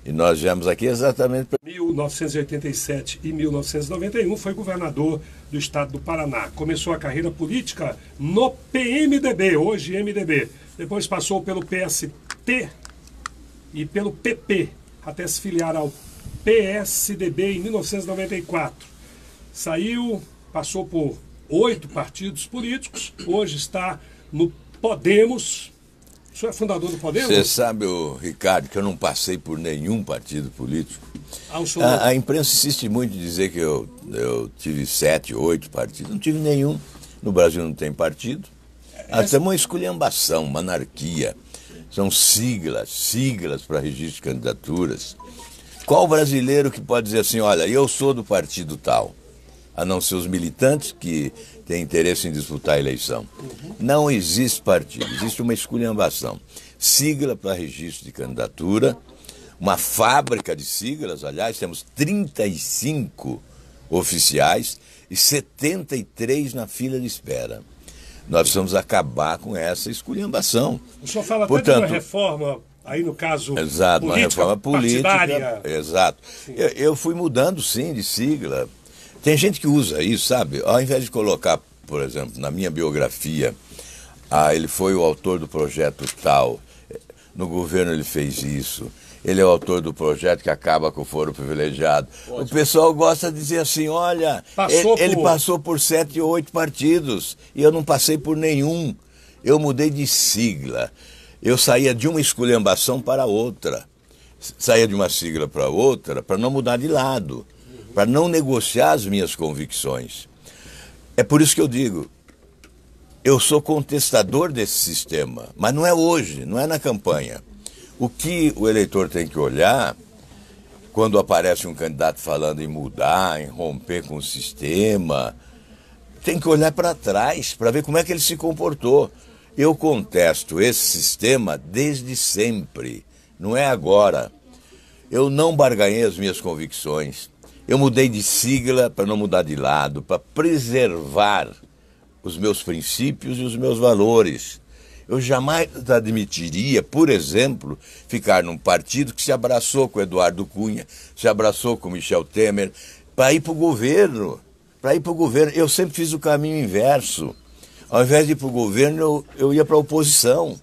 E nós viemos aqui exatamente para... 1987 e 1991 foi governador do estado do Paraná. Começou a carreira política no PMDB, hoje MDB. Depois passou pelo PST e pelo PP, até se filiar ao PSDB em 1994. Saiu, passou por 8 partidos políticos, hoje está no Podemos. O senhor é fundador do Podemos? Você sabe, Ricardo, que eu não passei por nenhum partido político. A imprensa insiste muito em dizer que eu tive 7, 8 partidos. Não tive nenhum. No Brasil não tem partido. Até uma esculhambação, uma anarquia. São siglas para registro de candidaturas. Qual brasileiro que pode dizer assim, olha, eu sou do partido tal? A não ser os militantes que têm interesse em disputar a eleição. Não existe partido, existe uma esculhambação. Sigla para registro de candidatura, uma fábrica de siglas, aliás, temos 35 oficiais e 73 na fila de espera. Nós precisamos acabar com essa esculhambação. O senhor fala até de uma reforma, aí no caso, exato, uma reforma política. Partidária. Exato. Eu fui mudando, sim, de sigla. Tem gente que usa isso, sabe? Ao invés de colocar, por exemplo, na minha biografia, ele foi o autor do projeto tal, no governo ele fez isso, ele é o autor do projeto que acaba com o foro privilegiado. Ótimo. O pessoal gosta de dizer assim, olha, ele passou por 7 ou 8 partidos e eu não passei por nenhum. Eu mudei de sigla. Eu saía de uma esculhambação para outra. Saía de uma sigla para outra para não mudar de lado, para não negociar as minhas convicções. É por isso que eu digo, eu sou contestador desse sistema, mas não é hoje, não é na campanha. O que o eleitor tem que olhar, quando aparece um candidato falando em mudar, em romper com o sistema, tem que olhar para trás, para ver como é que ele se comportou. Eu contesto esse sistema desde sempre, não é agora. Eu não barganhei as minhas convicções. Eu mudei de sigla para não mudar de lado, para preservar os meus princípios e os meus valores. Eu jamais admitiria, por exemplo, ficar num partido que se abraçou com Eduardo Cunha, se abraçou com Michel Temer, para ir para o governo. Eu sempre fiz o caminho inverso. Ao invés de ir para o governo, eu ia para a oposição.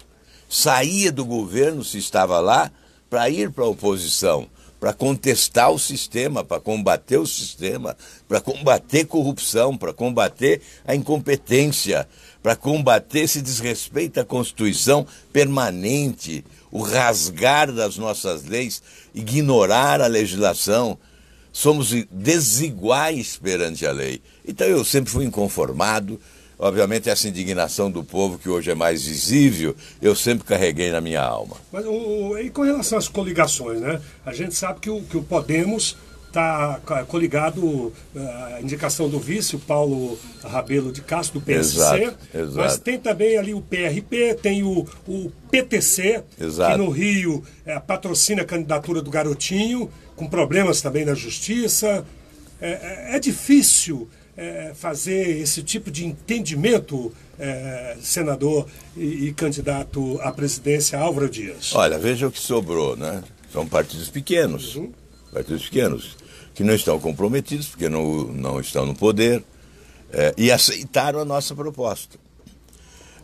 Saía do governo, se estava lá, para ir para a oposição, para contestar o sistema, para combater o sistema, para combater corrupção, para combater a incompetência, para combater esse desrespeito à Constituição permanente, o rasgar das nossas leis, ignorar a legislação. Somos desiguais perante a lei. Então eu sempre fui inconformado. Obviamente essa indignação do povo, que hoje é mais visível, eu sempre carreguei na minha alma. Mas e com relação às coligações, né? A gente sabe que o Podemos está coligado à indicação do vice, o Paulo Rabelo de Castro, do PSC. Exato. Mas tem também ali o PRP, tem o PTC, exato, que no Rio patrocina a candidatura do Garotinho, com problemas também na justiça. É difícil fazer esse tipo de entendimento, senador e candidato à presidência Álvaro Dias? Olha, veja o que sobrou, né? São partidos pequenos, que não estão comprometidos, porque não estão no poder, e aceitaram a nossa proposta.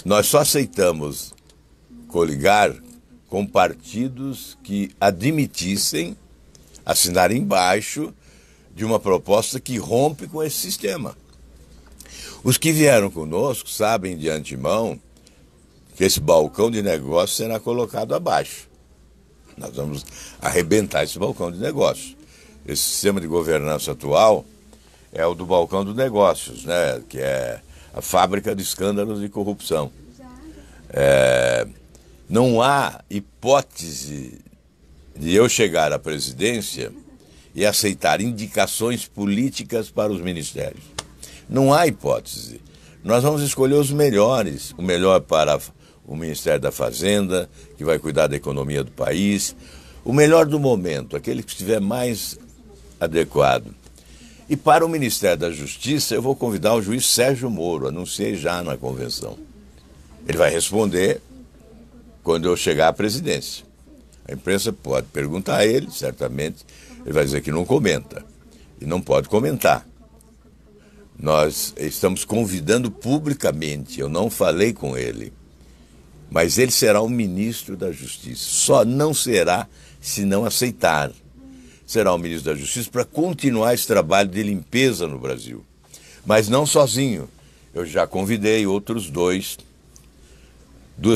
Nós só aceitamos coligar com partidos que admitissem assinar embaixo de uma proposta que rompe com esse sistema. Os que vieram conosco sabem de antemão que esse balcão de negócios será colocado abaixo. Nós vamos arrebentar esse balcão de negócios. Esse sistema de governança atual é o do balcão de negócios, né? Que é a fábrica de escândalos e corrupção. Não há hipótese de eu chegar à presidência e aceitar indicações políticas para os ministérios. Não há hipótese. Nós vamos escolher os melhores, o melhor para o Ministério da Fazenda, que vai cuidar da economia do país, o melhor do momento, aquele que estiver mais adequado. E para o Ministério da Justiça, eu vou convidar o juiz Sérgio Moro, anunciei já na convenção. Ele vai responder quando eu chegar à presidência. A imprensa pode perguntar a ele, certamente, ele vai dizer que não comenta. E não pode comentar. Nós estamos convidando publicamente, eu não falei com ele, mas ele será o ministro da Justiça. Só não será se não aceitar. Será o ministro da Justiça para continuar esse trabalho de limpeza no Brasil. Mas não sozinho. Eu já convidei outros duas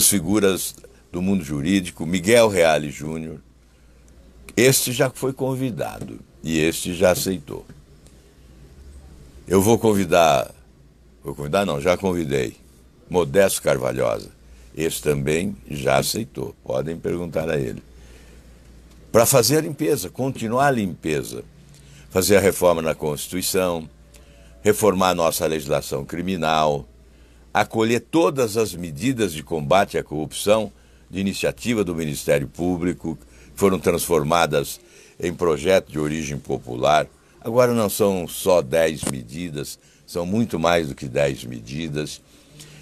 figuras do mundo jurídico, Miguel Reale Júnior. Este já foi convidado e este já aceitou. Eu já convidei Modesto Carvalhosa. Esse também já aceitou, podem perguntar a ele. Para fazer a limpeza, continuar a limpeza, fazer a reforma na Constituição, reformar a nossa legislação criminal, acolher todas as medidas de combate à corrupção de iniciativa do Ministério Público, que foram transformadas em projeto de origem popular. Agora não são só 10 medidas, são muito mais do que 10 medidas.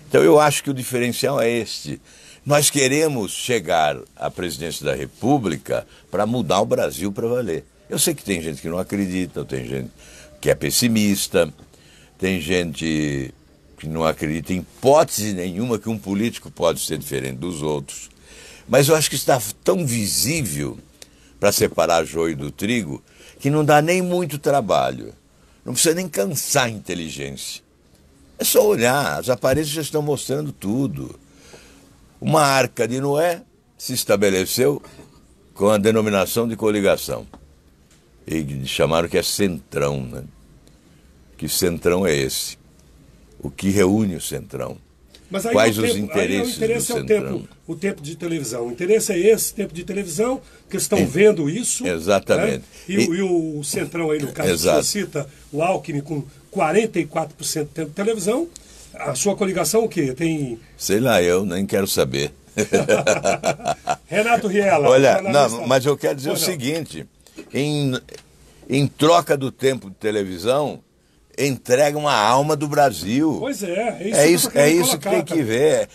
Então eu acho que o diferencial é este. Nós queremos chegar à presidência da República para mudar o Brasil para valer. Eu sei que tem gente que não acredita, tem gente que é pessimista, tem gente que não acredita em hipótese nenhuma que um político pode ser diferente dos outros. Mas eu acho que está tão visível para separar joio do trigo que não dá nem muito trabalho. Não precisa nem cansar a inteligência. É só olhar, as aparências já estão mostrando tudo. Uma arca de Noé se estabeleceu com a denominação de coligação. E chamaram que é centrão, né? Que centrão é esse? O que reúne o centrão? Mas aí quais os interesses o interesse do é centrão? o tempo de televisão. O interesse é esse tempo de televisão, que estão vendo isso. Exatamente. Né? E o centrão aí, no caso, que você cita, o Alckmin com 44% de tempo de televisão. A sua coligação o quê? Tem... Sei lá, eu nem quero saber. Renato Riela. Olha, não, mas eu quero dizer o seguinte, em troca do tempo de televisão, entregam a alma do Brasil. Pois é. É isso que tem que ver.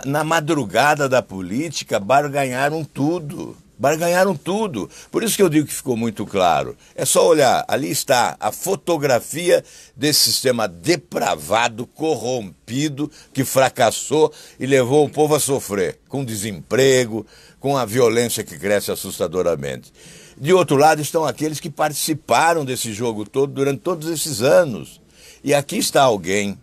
Na madrugada da política, barganharam tudo. Barganharam tudo. Por isso que eu digo que ficou muito claro. É só olhar, ali está a fotografia desse sistema depravado, corrompido, que fracassou e levou o povo a sofrer, com desemprego, com a violência que cresce assustadoramente. De outro lado estão aqueles que participaram desse jogo todo durante todos esses anos. E aqui está alguém,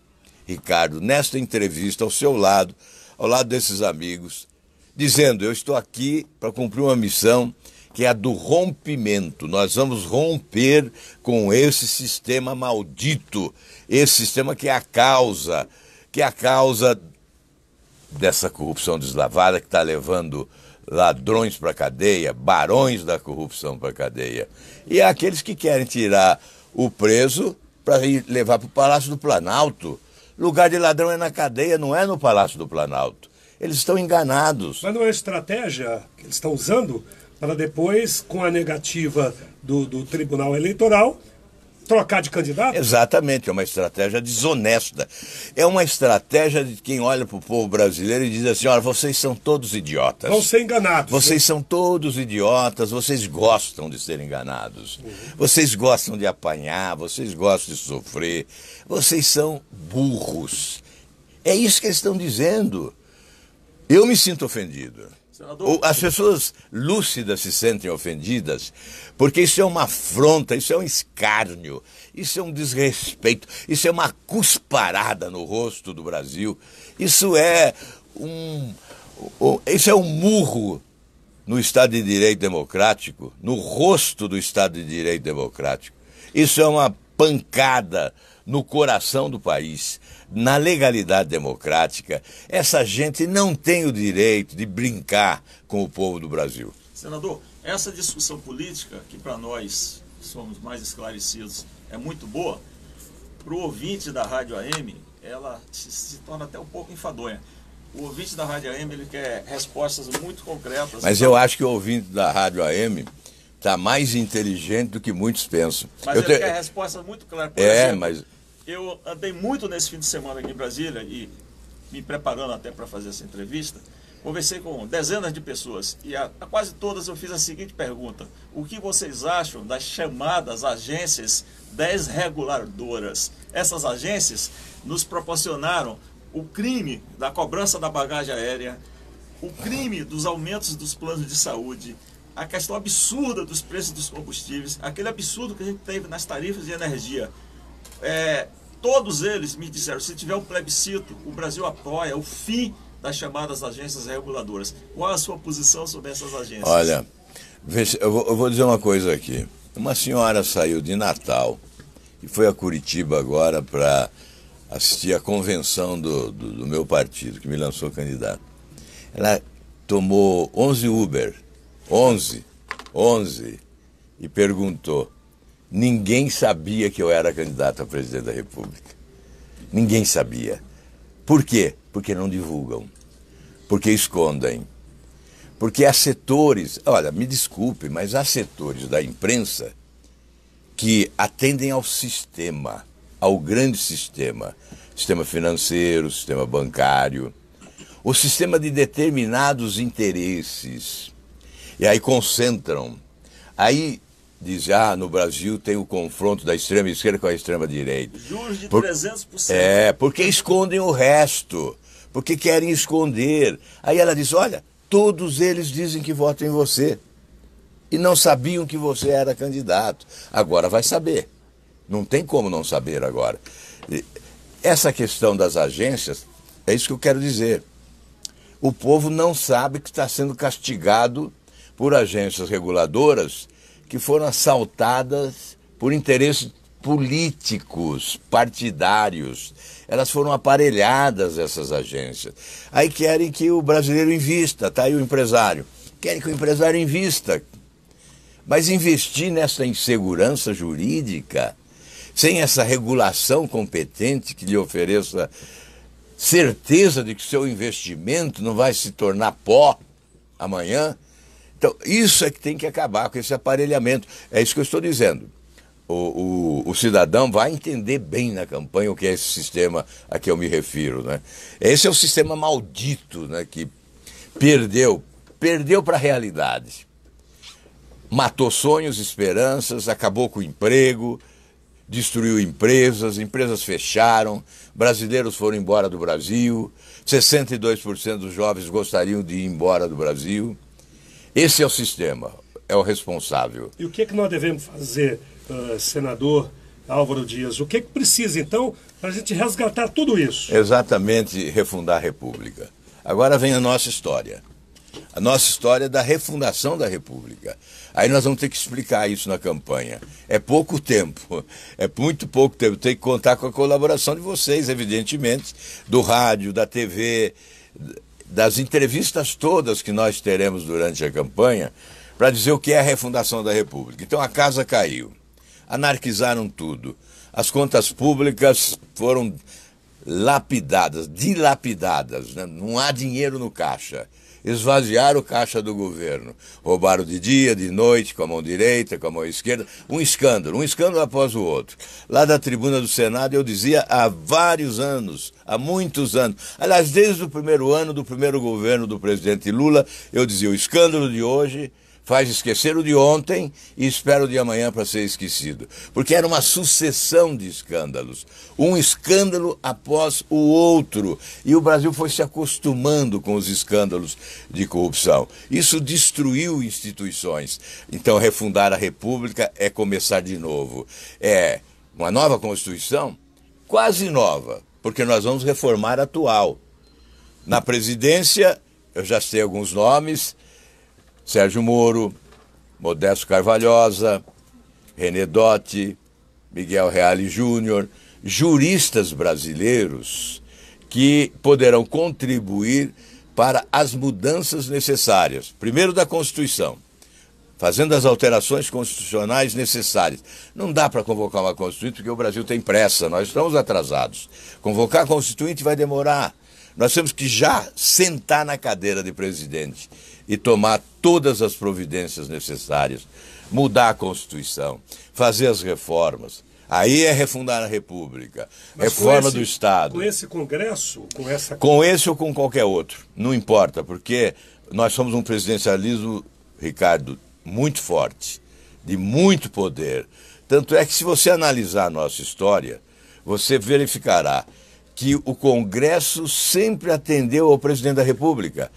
Ricardo, nesta entrevista, ao seu lado, ao lado desses amigos, dizendo, eu estou aqui para cumprir uma missão que é a do rompimento. Nós vamos romper com esse sistema maldito, esse sistema que é a causa dessa corrupção deslavada que está levando ladrões para a cadeia, barões da corrupção para a cadeia. E há aqueles que querem tirar o preso para ir levar para o Palácio do Planalto. Lugar de ladrão é na cadeia, não é no Palácio do Planalto. Eles estão enganados. Mas não é estratégia que eles estão usando para depois, com a negativa do Tribunal Eleitoral, trocar de candidato? Exatamente, é uma estratégia desonesta. É uma estratégia de quem olha para o povo brasileiro e diz assim, olha, vocês são todos idiotas. Vão ser enganados. Vocês são todos idiotas, vocês gostam de ser enganados. Vocês gostam de apanhar, vocês gostam de sofrer. Vocês são burros. É isso que eles estão dizendo. Eu me sinto ofendido. Senador, as pessoas lúcidas se sentem ofendidas, porque isso é uma afronta, isso é um escárnio, isso é um desrespeito, isso é uma cusparada no rosto do Brasil, isso é um murro no Estado de Direito Democrático, no rosto do Estado de Direito Democrático. Isso é uma pancada no coração do país, na legalidade democrática. Essa gente não tem o direito de brincar com o povo do Brasil. Senador, essa discussão política, que para nós somos mais esclarecidos, é muito boa, para o ouvinte da Rádio AM, ela se torna até um pouco enfadonha. O ouvinte da Rádio AM, ele quer respostas muito concretas. Mas eu acho que o ouvinte da Rádio AM está mais inteligente do que muitos pensam. Mas ele quer respostas muito claras. Por exemplo, mas... eu andei muito nesse fim de semana aqui em Brasília e me preparando até para fazer essa entrevista, conversei com dezenas de pessoas e a quase todas eu fiz a seguinte pergunta: o que vocês acham das chamadas agências desreguladoras? Essas agências nos proporcionaram o crime da cobrança da bagagem aérea, o crime dos aumentos dos planos de saúde, a questão absurda dos preços dos combustíveis, aquele absurdo que a gente teve nas tarifas de energia. Todos eles me disseram: se tiver um plebiscito, o Brasil apoia o fim das chamadas agências reguladoras. Qual a sua posição sobre essas agências? Olha, eu vou dizer uma coisa aqui. Uma senhora saiu de Natal e foi a Curitiba agora para assistir a convenção do meu partido, que me lançou candidato. Ela tomou 11 Uber, 11, e perguntou. Ninguém sabia que eu era candidato a presidente da República. Ninguém sabia. Por quê? Porque não divulgam. Porque escondem. Porque há setores, olha, me desculpe, mas há setores da imprensa que atendem ao sistema, ao grande sistema. Sistema financeiro, sistema bancário, o sistema de determinados interesses. E aí concentram. Aí diz, no Brasil tem o confronto da extrema esquerda com a extrema direita. Juros de 300%. Porque escondem o resto, porque querem esconder. Aí ela diz, olha, todos eles dizem que votam em você e não sabiam que você era candidato. Agora vai saber. Não tem como não saber agora. Essa questão das agências, é isso que eu quero dizer. O povo não sabe que está sendo castigado por agências reguladoras que foram assaltadas por interesses políticos, partidários. Elas foram aparelhadas, essas agências. Aí querem que o brasileiro invista, tá aí o empresário. Querem que o empresário invista. Mas investir nessa insegurança jurídica, sem essa regulação competente que lhe ofereça certeza de que seu investimento não vai se tornar pó amanhã. Então, isso é que tem que acabar com esse aparelhamento. É isso que eu estou dizendo. O cidadão vai entender bem na campanha o que é esse sistema a que eu me refiro, né? Esse é o sistema maldito, né, que perdeu para a realidade. Matou sonhos, esperanças, acabou com o emprego, destruiu empresas fecharam, brasileiros foram embora do Brasil, 62% dos jovens gostariam de ir embora do Brasil. Esse é o sistema, é o responsável. E o que é que nós devemos fazer, senador Álvaro Dias? O que é que precisa, então, para a gente resgatar tudo isso? Exatamente, refundar a República. Agora vem a nossa história. A nossa história da refundação da República. Aí nós vamos ter que explicar isso na campanha. É pouco tempo, é muito pouco tempo. Tem que contar com a colaboração de vocês, evidentemente, do rádio, da TV, das entrevistas todas que nós teremos durante a campanha, para dizer o que é a refundação da República. Então a casa caiu, anarquizaram tudo, as contas públicas foram dilapidadas, né? Não há dinheiro no caixa. Esvaziaram o caixa do governo, roubaram de dia, de noite, com a mão direita, com a mão esquerda, um escândalo após o outro. Lá da tribuna do Senado eu dizia há vários anos, há muitos anos, aliás, desde o primeiro ano do primeiro governo do presidente Lula, eu dizia, o escândalo de hoje faz esquecer o de ontem e espera o de amanhã para ser esquecido. Porque era uma sucessão de escândalos, um escândalo após o outro. E o Brasil foi se acostumando com os escândalos de corrupção. Isso destruiu instituições. Então, refundar a República é começar de novo. É uma nova Constituição, quase nova, porque nós vamos reformar a atual. Na presidência, eu já sei alguns nomes: Sérgio Moro, Modesto Carvalhosa, René Dotti, Miguel Reale Júnior, juristas brasileiros que poderão contribuir para as mudanças necessárias. Primeiro, da Constituição, fazendo as alterações constitucionais necessárias. Não dá para convocar uma Constituinte porque o Brasil tem pressa, nós estamos atrasados. Convocar a Constituinte vai demorar. Nós temos que já sentar na cadeira de presidente e tomar todas as providências necessárias, mudar a Constituição, fazer as reformas. Aí é refundar a República, Mas reforma do Estado. Com esse Congresso, com essa... Com esse ou com qualquer outro, não importa, porque nós somos um presidencialismo, Ricardo, muito forte, de muito poder. Tanto é que se você analisar a nossa história, você verificará que o Congresso sempre atendeu ao presidente da República.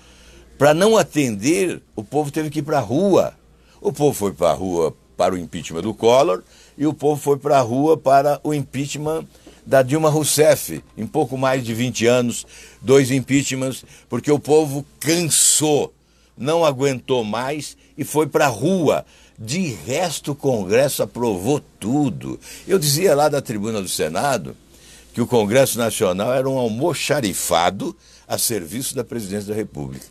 Para não atender, o povo teve que ir para a rua. O povo foi para a rua para o impeachment do Collor e o povo foi para a rua para o impeachment da Dilma Rousseff. Em pouco mais de 20 anos, 2 impeachments, porque o povo cansou, não aguentou mais e foi para a rua. De resto, o Congresso aprovou tudo. Eu dizia lá da tribuna do Senado que o Congresso Nacional era um almoxarifado a serviço da Presidência da República,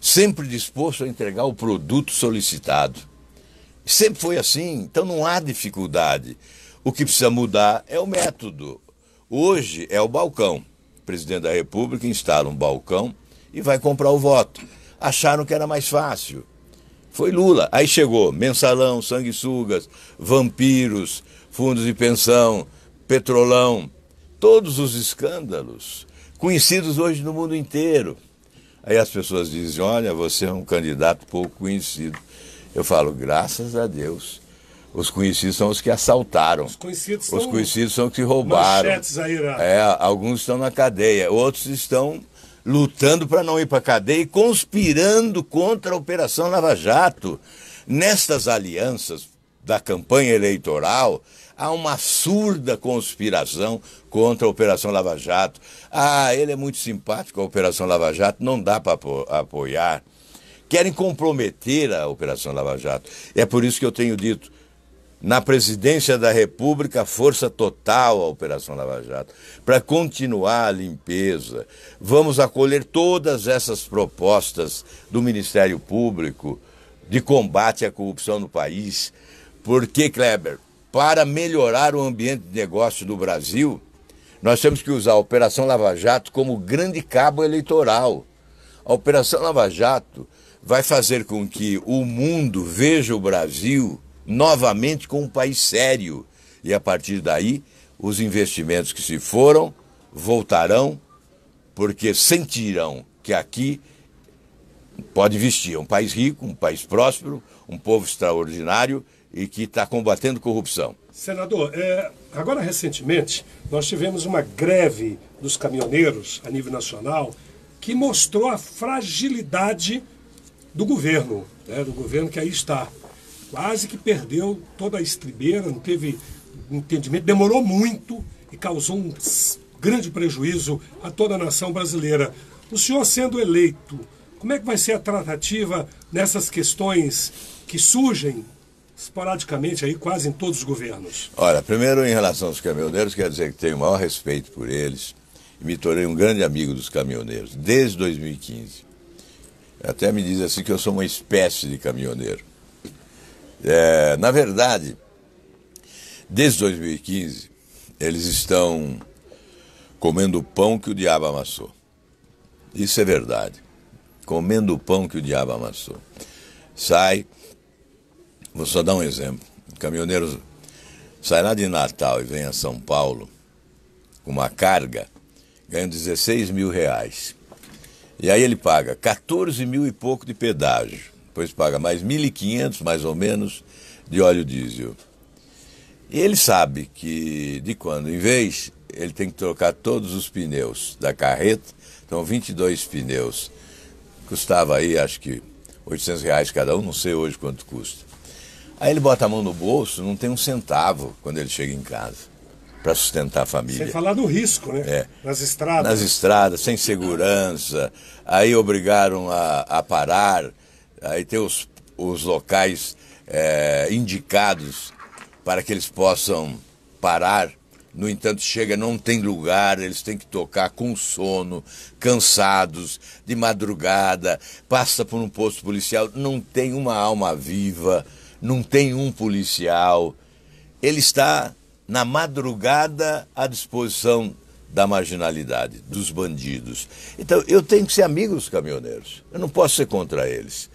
sempre disposto a entregar o produto solicitado. Sempre foi assim, então não há dificuldade. O que precisa mudar é o método. Hoje é o balcão. O presidente da República instala um balcão e vai comprar o voto. Acharam que era mais fácil. Foi Lula. Aí chegou mensalão, sanguessugas, vampiros, fundos de pensão, petrolão, todos os escândalos conhecidos hoje no mundo inteiro. Aí as pessoas dizem, olha, você é um candidato pouco conhecido. Eu falo, graças a Deus. Os conhecidos são os que assaltaram. Os conhecidos são os que roubaram. Manchetes aí, né? Alguns estão na cadeia, outros estão lutando para não ir para a cadeia e conspirando contra a Operação Lava Jato. Nestas alianças da campanha eleitoral, há uma surda conspiração contra a Operação Lava Jato. Ele é muito simpático, a Operação Lava Jato, não dá para apoiar. Querem comprometer a Operação Lava Jato. É por isso que eu tenho dito, na presidência da República, força total à Operação Lava Jato, para continuar a limpeza. Vamos acolher todas essas propostas do Ministério Público de combate à corrupção no país, porque, Kleber, para melhorar o ambiente de negócio do Brasil, nós temos que usar a Operação Lava Jato como grande cabo eleitoral. A Operação Lava Jato vai fazer com que o mundo veja o Brasil novamente como um país sério. E a partir daí, os investimentos que se foram, voltarão, porque sentirão que aqui pode investir. É um país rico, um país próspero, um povo extraordinário e que está combatendo corrupção. Senador, agora recentemente nós tivemos uma greve dos caminhoneiros a nível nacional que mostrou a fragilidade do governo, né, do governo que aí está. Quase que perdeu toda a estribeira, não teve entendimento, demorou muito e causou um grande prejuízo a toda a nação brasileira. O senhor sendo eleito, como é que vai ser a tratativa nessas questões que surgem esporadicamente aí quase em todos os governos? Olha, primeiro em relação aos caminhoneiros, quero dizer que tenho o maior respeito por eles e me tornei um grande amigo dos caminhoneiros, desde 2015. Até me diz assim que eu sou uma espécie de caminhoneiro. Na verdade, desde 2015, eles estão comendo o pão que o diabo amassou. Isso é verdade. Comendo o pão que o diabo amassou. Vou só dar um exemplo. O caminhoneiro sai lá de Natal e vem a São Paulo com uma carga, ganha 16 mil reais. E aí ele paga 14 mil e pouco de pedágio. Depois paga mais 1.500, mais ou menos, de óleo diesel. E ele sabe que, de quando em vez, ele tem que trocar todos os pneus da carreta. Então, 22 pneus. Custava aí, acho que, 800 reais cada um, não sei hoje quanto custa. Aí ele bota a mão no bolso, não tem um centavo quando ele chega em casa, para sustentar a família. Sem falar do risco, né? Nas estradas. Nas estradas, sem segurança. Aí obrigaram a parar. Aí tem os locais indicados para que eles possam parar. No entanto, chega, não tem lugar, eles têm que tocar com sono, cansados, de madrugada, passa por um posto policial, não tem uma alma viva, não tem um policial. Ele está na madrugada à disposição da marginalidade, dos bandidos. Então, eu tenho que ser amigo dos caminhoneiros, eu não posso ser contra eles.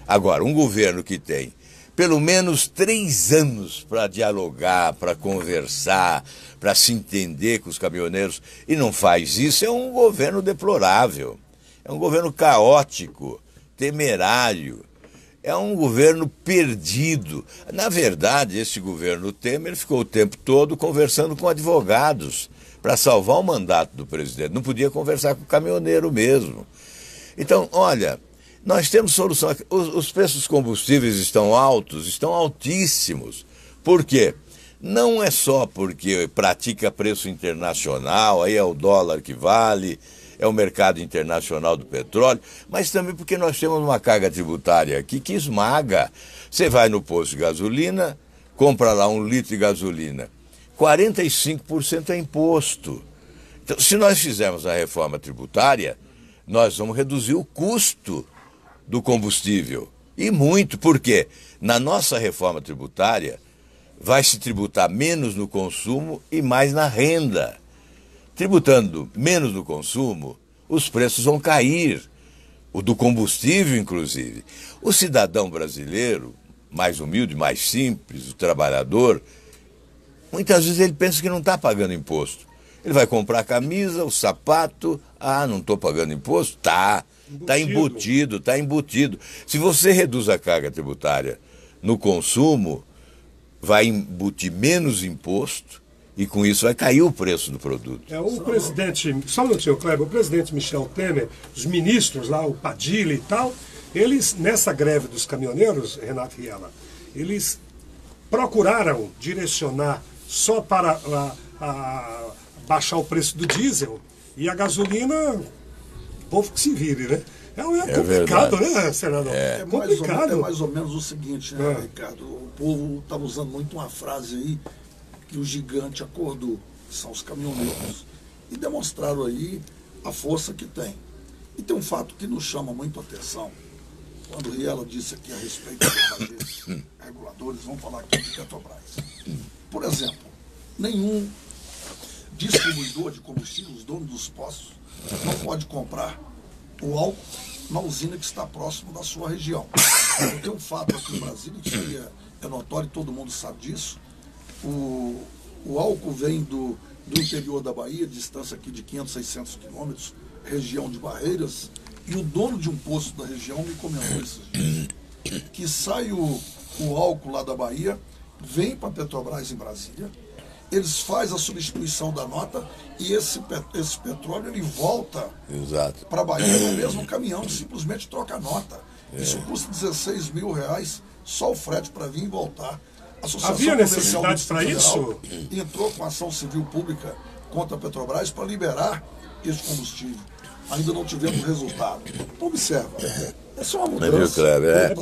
Agora, um governo que tem pelo menos 3 anos para dialogar, para conversar, para se entender com os caminhoneiros, e não faz isso. É um governo deplorável, é um governo caótico, temerário, é um governo perdido. Na verdade, esse governo Temer ficou o tempo todo conversando com advogados para salvar o mandato do presidente. Não podia conversar com o caminhoneiro mesmo. Então, olha, nós temos solução. Os preços dos combustíveis estão altos, estão altíssimos. Por quê? Não é só porque pratica preço internacional, aí é o dólar que vale, é o mercado internacional do petróleo, mas também porque nós temos uma carga tributária aqui que esmaga. Você vai no posto de gasolina, compra lá 1 litro de gasolina, 45% é imposto. Então, se nós fizermos a reforma tributária, nós vamos reduzir o custo do combustível. E muito, porque na nossa reforma tributária vai se tributar menos no consumo e mais na renda. Tributando menos no consumo, os preços vão cair, o do combustível inclusive. O cidadão brasileiro, mais humilde, mais simples, o trabalhador, muitas vezes ele pensa que não está pagando imposto. Ele vai comprar a camisa, o sapato, não estou pagando imposto? Está embutido. Se você reduz a carga tributária no consumo, vai embutir menos imposto e com isso vai cair o preço do produto. O presidente, só um minutinho, Kleber, o presidente Michel Temer, os ministros lá, o Padilha e tal, eles, nessa greve dos caminhoneiros, Renato Viela, eles procuraram direcionar só para baixar o preço do diesel e a gasolina, o povo que se vire, né? É complicado, né, senador? É complicado. É mais ou menos o seguinte, né, Ricardo? O povo estava usando muito uma frase aí, que o gigante acordou, que são os caminhoneiros, e demonstraram aí a força que tem. E tem um fato que nos chama muito a atenção, quando o Riela disse aqui a respeito dos agentes reguladores, vamos falar aqui de Petrobras. Por exemplo, nenhum distribuidor de combustíveis, dono dos postos, não pode comprar o álcool na usina que está próximo da sua região. Porque um fato aqui em Brasília, que é notório, todo mundo sabe disso, o álcool vem do interior da Bahia, distância aqui de 500, 600 quilômetros, região de Barreiras, e o dono de um posto da região me comentou esses dias, que sai o álcool lá da Bahia, vem para a Petrobras em Brasília, eles fazem a substituição da nota e esse petróleo ele volta para a Bahia no mesmo caminhão, simplesmente troca a nota. Isso custa R$16 mil, só o frete para vir e voltar. Havia necessidade para isso? Entrou com ação civil pública contra a Petrobras para liberar esse combustível. Ainda não tivemos resultado. Observa, é só uma mudança. Viu, Kleber?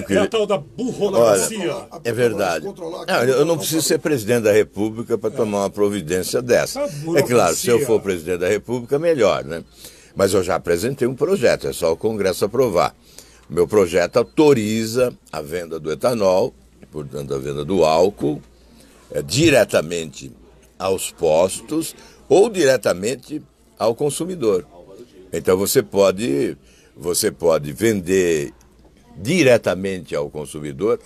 É a tal da burocracia. É verdade. Eu não preciso ser presidente da República para tomar uma providência dessa. É claro, se eu for presidente da República, melhor, né? Mas eu já apresentei um projeto, é só o Congresso aprovar. O meu projeto autoriza a venda do etanol, portanto a venda do álcool, diretamente aos postos ou diretamente ao consumidor. Então você pode vender diretamente ao consumidor.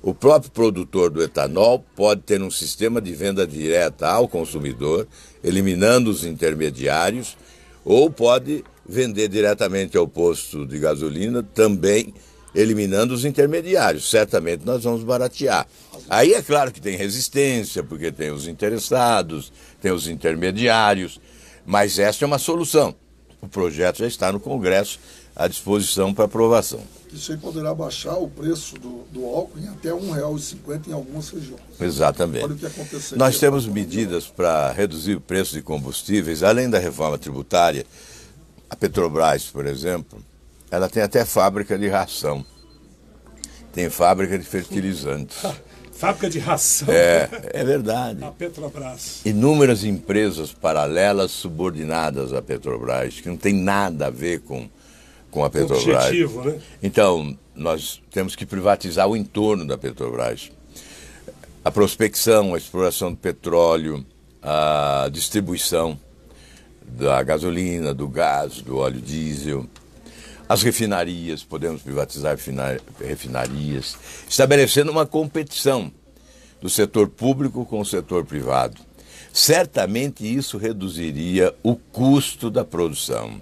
O próprio produtor do etanol pode ter um sistema de venda direta ao consumidor, eliminando os intermediários, ou pode vender diretamente ao posto de gasolina, também eliminando os intermediários. Certamente nós vamos baratear. Aí é claro que tem resistência, porque tem os interessados, tem os intermediários, mas essa é uma solução. O projeto já está no Congresso à disposição para aprovação. Isso aí poderá baixar o preço do álcool em até R$1,50 em algumas regiões. Exatamente. Olha o que aconteceu. Nós temos medidas para reduzir o preço de combustíveis, além da reforma tributária. A Petrobras, por exemplo, ela tem até fábrica de ração. Tem fábrica de fertilizantes. Fábrica de ração? É verdade. A Petrobras. Inúmeras empresas paralelas subordinadas à Petrobras, que não tem nada a ver com a Petrobras. Objetivo, né? Então, nós temos que privatizar o entorno da Petrobras. A prospecção, a exploração do petróleo, a distribuição da gasolina, do gás, do óleo diesel, As refinarias, podemos privatizar refinarias, estabelecendo uma competição do setor público com o setor privado. Certamente isso reduziria o custo da produção.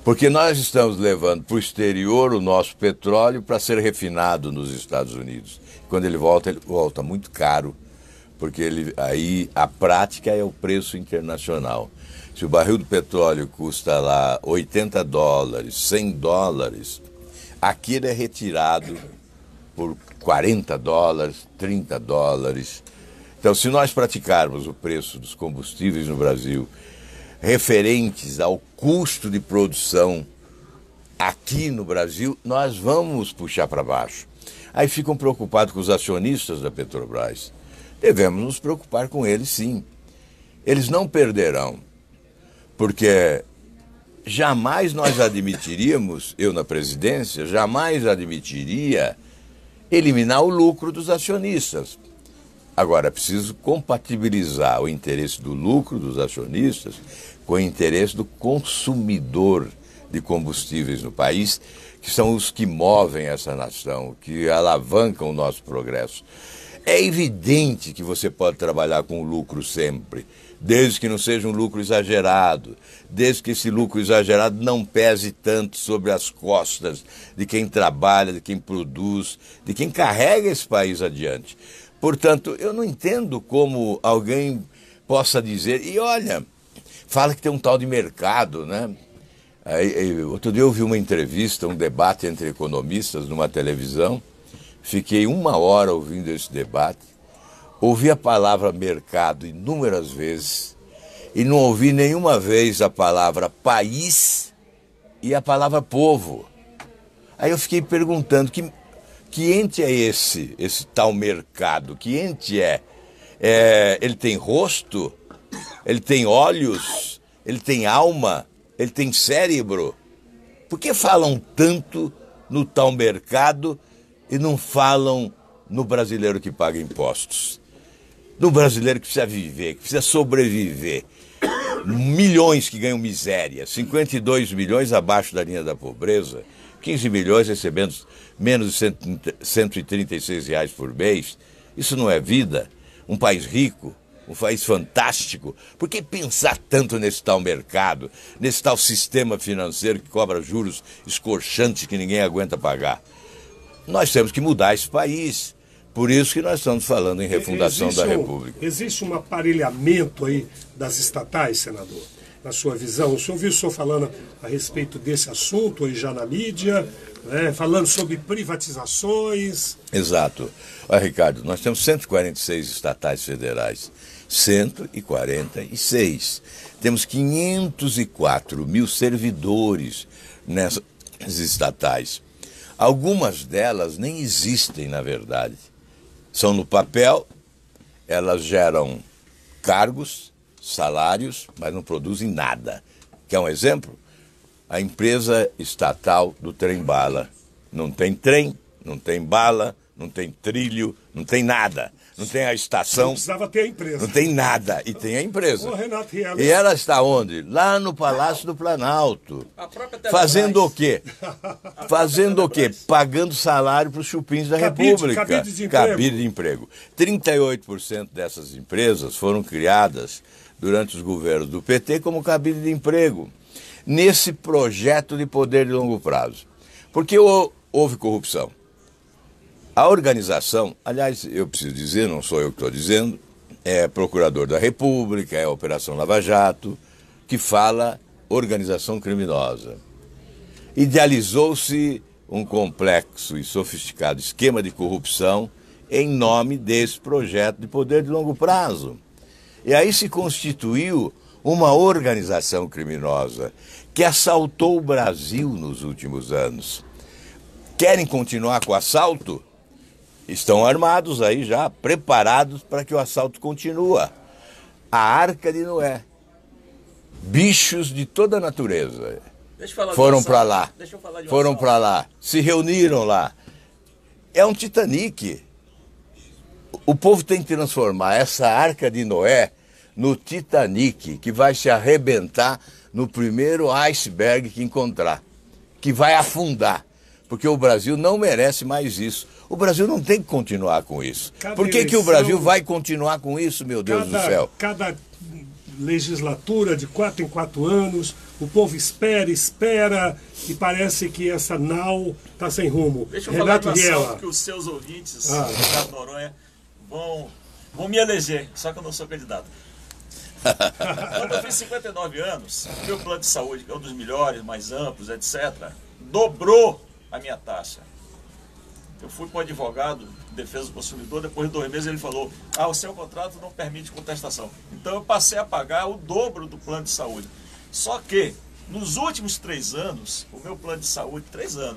Porque nós estamos levando para o exterior o nosso petróleo para ser refinado nos Estados Unidos. Quando ele volta muito caro, porque aí a prática é o preço internacional. Se o barril do petróleo custa lá $80, $100, aqui ele é retirado por $40, $30. Então, se nós praticarmos o preço dos combustíveis no Brasil referentes ao custo de produção aqui no Brasil, nós vamos puxar para baixo. Aí ficam preocupados com os acionistas da Petrobras. Devemos nos preocupar com eles, sim. Eles não perderão, porque jamais nós admitiríamos, eu na presidência, jamais admitiria eliminar o lucro dos acionistas. Agora, é preciso compatibilizar o interesse do lucro dos acionistas com o interesse do consumidor de combustíveis no país, que são os que movem essa nação, que alavancam o nosso progresso. É evidente que você pode trabalhar com lucro sempre, desde que não seja um lucro exagerado, desde que esse lucro exagerado não pese tanto sobre as costas de quem trabalha, de quem produz, de quem carrega esse país adiante. Portanto, eu não entendo como alguém possa dizer, e olha, fala que tem um tal de mercado, né? Outro dia eu vi uma entrevista, um debate entre economistas numa televisão, fiquei 1 hora ouvindo esse debate, ouvi a palavra mercado inúmeras vezes e não ouvi nenhuma vez a palavra país e a palavra povo. Aí eu fiquei perguntando, que ente é esse tal mercado? Que ente é? Ele tem rosto? Ele tem olhos? Ele tem alma? Ele tem cérebro? Por que falam tanto no tal mercado e não falam no brasileiro que paga impostos? No brasileiro que precisa viver, que precisa sobreviver. Milhões que ganham miséria, 52 milhões abaixo da linha da pobreza, 15 milhões recebendo menos de R$136 por mês. Isso não é vida? Um país rico, um país fantástico. Por que pensar tanto nesse tal mercado, nesse tal sistema financeiro que cobra juros escorchantes que ninguém aguenta pagar? Nós temos que mudar esse país. Por isso que nós estamos falando em refundação da República. Existe um aparelhamento aí das estatais, senador? Na sua visão, o senhor viu o senhor falando a respeito desse assunto aí já na mídia, né, falando sobre privatizações. Exato. Olha, Ricardo, nós temos 146 estatais federais. 146. Temos 504 mil servidores nessas estatais. Algumas delas nem existem, na verdade. São no papel, elas geram cargos, salários, mas não produzem nada. Quer um exemplo? A empresa estatal do trem-bala. Não tem trem, não tem bala, não tem trilho, não tem nada. Não tem a estação. Não precisava ter a empresa. Não tem nada. E tem a empresa. Ô, Renato Rielo. E ela está onde? Lá no Palácio do Planalto. Fazendo o quê? Fazendo o quê? Pagando salário para os chupins da República. Cabide de emprego. 38% dessas empresas foram criadas durante os governos do PT como cabide de emprego. Nesse projeto de poder de longo prazo. Porque houve corrupção. A organização, aliás, eu preciso dizer, não sou eu que estou dizendo, é Procurador da República, é a Operação Lava Jato, que fala organização criminosa. Idealizou-se um complexo e sofisticado esquema de corrupção em nome desse projeto de poder de longo prazo. E aí se constituiu uma organização criminosa que assaltou o Brasil nos últimos anos. Querem continuar com o assalto? Estão armados aí já, preparados para que o assalto continue. A Arca de Noé. Bichos de toda a natureza foram para lá. Foram para lá, se reuniram lá. É um Titanic. O povo tem que transformar essa Arca de Noé no Titanic, que vai se arrebentar no primeiro iceberg que encontrar. que vai afundar. Porque o Brasil não merece mais isso. O Brasil não tem que continuar com isso. Por que o Brasil vai continuar com isso, meu Deus do céu? Cada legislatura de 4 em 4 anos, o povo espera e parece que essa nau está sem rumo. Deixa eu falar uma ação que os seus ouvintes, Ricardo Noronha, vão me eleger, só que eu não sou candidato. Quando eu fiz 59 anos, meu plano de saúde, que é um dos melhores, mais amplos, etc., dobrou a minha taxa. Eu fui para o advogado de defesa do consumidor, depois de 2 meses ele falou, o seu contrato não permite contestação. Então eu passei a pagar o dobro do plano de saúde. Só que, nos últimos 3 anos, o meu plano de saúde, 3 anos,